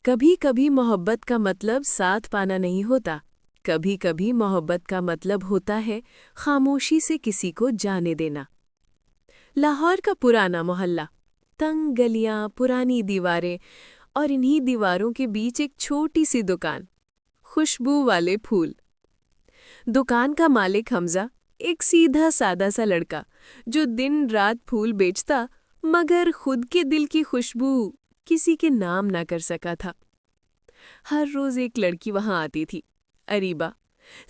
کبھی کبھی محبت کا مطلب ساتھ پانا نہیں ہوتا، کبھی کبھی محبت کا مطلب ہوتا ہے خاموشی سے کسی کو جانے دینا۔ لاہور کا پرانا محلہ، تنگ گلیاں، پرانی دیواریں اور انہی دیواروں کے بیچ ایک چھوٹی سی دکان، خوشبو والے پھول۔ دکان کا مالک حمزہ ایک سیدھا سادہ سا لڑکا جو دن رات پھول بیچتا مگر خود کے دل کی خوشبو کسی کے نام نہ کر سکا تھا۔ ہر روز ایک لڑکی وہاں آتی تھی، اریبہ،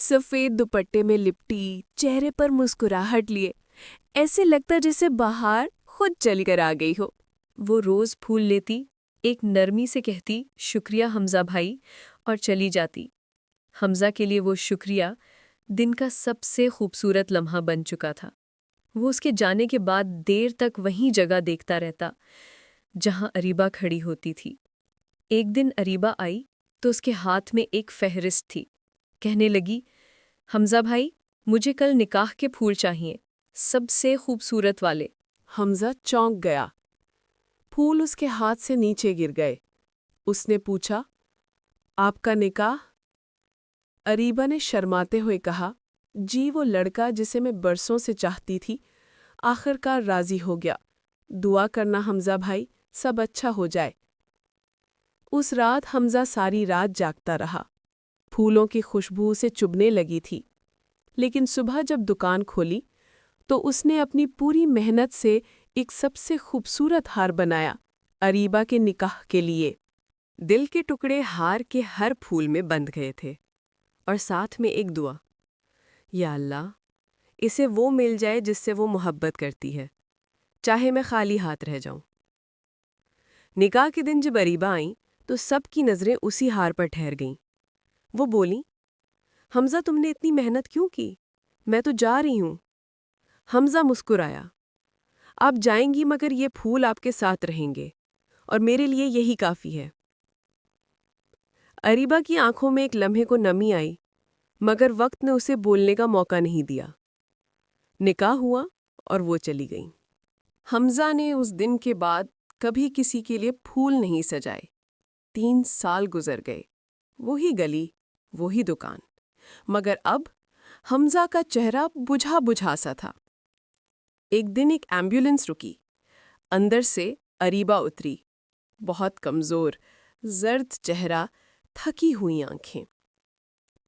سفید دوپٹے میں لپٹی، چہرے پر مسکراہٹ لیے، ایسے لگتا جیسے بہار خود چل کر آ گئی ہو۔ وہ روز پھول لیتی، ایک نرمی سے کہتی شکریہ حمزہ بھائی اور چلی جاتی۔ حمزہ کے لیے وہ شکریہ دن کا سب سے خوبصورت لمحہ بن چکا تھا۔ وہ اس کے جانے کے بعد دیر تک وہیں جگہ دیکھتا رہتا جہاں اریبہ کھڑی ہوتی تھی۔ ایک دن اریبہ آئی تو اس کے ہاتھ میں ایک فہرست تھی۔ کہنے لگی، حمزہ بھائی، مجھے کل نکاح کے پھول چاہیے، سب سے خوبصورت والے۔ حمزہ چونک گیا، پھول اس کے ہاتھ سے نیچے گر گئے۔ اس نے پوچھا، آپ کا نکاح؟ اریبہ نے شرماتے ہوئے کہا، جی، وہ لڑکا جسے میں برسوں سے چاہتی تھی آخر کار راضی ہو گیا۔ دعا کرنا حمزہ بھائی، سب اچھا ہو جائے۔ اس رات حمزہ ساری رات جاگتا رہا، پھولوں کی خوشبو سے چبھنے لگی تھی، لیکن صبح جب دکان کھولی تو اس نے اپنی پوری محنت سے ایک سب سے خوبصورت ہار بنایا، اریبہ کے نکاح کے لیے۔ دل کے ٹکڑے ہار کے ہر پھول میں بندھ گئے تھے اور ساتھ میں ایک دعا، یا اللہ، اسے وہ مل جائے جس سے وہ محبت کرتی ہے، چاہے میں خالی ہاتھ رہ جاؤں۔ نکاح کے دن جب اریبہ آئیں تو سب کی نظریں اسی ہار پر ٹھہر گئیں۔ وہ بولیں، حمزہ، تم نے اتنی محنت کیوں کی؟ میں تو جا رہی ہوں۔ حمزہ مسکرایا، آپ جائیں گی مگر یہ پھول آپ کے ساتھ رہیں گے اور میرے لیے یہی کافی ہے۔ اریبہ کی آنکھوں میں ایک لمحے کو نمی آئی مگر وقت نے اسے بولنے کا موقع نہیں دیا۔ نکاح ہوا اور وہ چلی گئیں۔ حمزہ نے اس دن کے بعد کبھی کسی کے لیے پھول نہیں سجائے۔ 3 سال گزر گئے، وہی گلی، وہی دکان، مگر اب حمزہ کا چہرہ بجھا بجھا سا تھا۔ ایک دن ایک ایمبولینس رکی، اندر سے اریبہ اتری، بہت کمزور، زرد چہرہ، تھکی ہوئی آنکھیں۔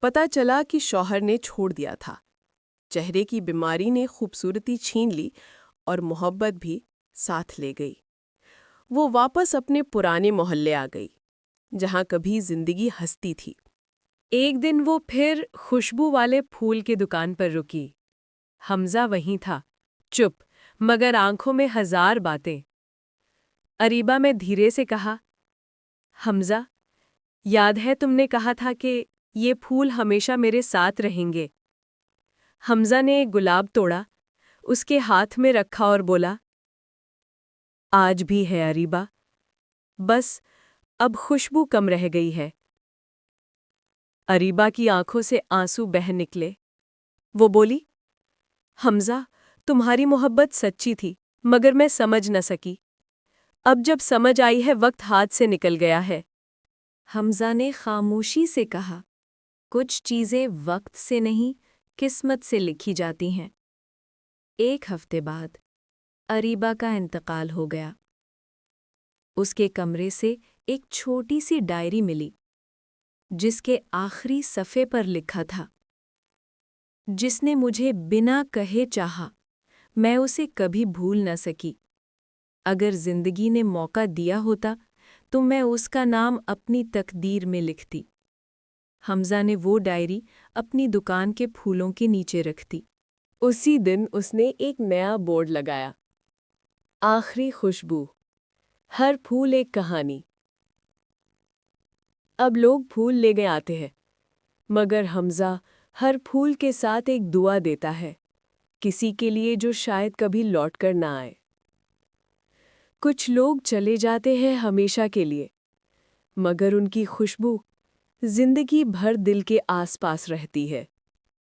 پتہ چلا کہ شوہر نے چھوڑ دیا تھا۔ چہرے کی بیماری نے خوبصورتی چھین لی اور محبت بھی ساتھ لے گئی۔ وہ واپس اپنے پرانے محلے آ گئی جہاں کبھی زندگی ہستی تھی۔ ایک دن وہ پھر خوشبو والے پھول کی دکان پر رکی۔ حمزہ وہیں تھا، چپ مگر آنکھوں میں 1000 باتیں۔ اریبہ نے دھیرے سے کہا، حمزہ، یاد ہے تم نے کہا تھا کہ یہ پھول ہمیشہ میرے ساتھ رہیں گے؟ حمزہ نے ایک گلاب توڑا، اس کے ہاتھ میں رکھا اور بولا، آج بھی ہے اریبہ، بس اب خوشبو کم رہ گئی ہے۔ اریبہ کی آنکھوں سے آنسو بہہ نکلے۔ وہ بولی، حمزہ، تمہاری محبت سچی تھی مگر میں سمجھ نہ سکی۔ اب جب سمجھ آئی ہے وقت ہاتھ سے نکل گیا ہے۔ حمزہ نے خاموشی سے کہا، کچھ چیزیں وقت سے نہیں قسمت سے لکھی جاتی ہیں۔ 1 ہفتے بعد اریبہ کا انتقال ہو گیا۔ اس کے کمرے سے ایک چھوٹی سی ڈائری ملی جس کے آخری صفحے پر لکھا تھا، جس نے مجھے بنا کہے چاہا، میں اسے کبھی بھول نہ سکی۔ اگر زندگی نے موقع دیا ہوتا تو میں اس کا نام اپنی تقدیر میں لکھتی۔ حمزہ نے وہ ڈائری اپنی دکان کے پھولوں کے نیچے رکھ دی۔ اسی دن اس نے ایک نیا بورڈ لگایا، آخری خوشبو، ہر پھول ایک کہانی۔ اب لوگ پھول لے گئے آتے ہیں مگر حمزہ ہر پھول کے ساتھ ایک دعا دیتا ہے، کسی کے لیے جو شاید کبھی لوٹ کر نہ آئے۔ کچھ لوگ چلے جاتے ہیں ہمیشہ کے لیے مگر ان کی خوشبو زندگی بھر دل کے آس پاس رہتی ہے۔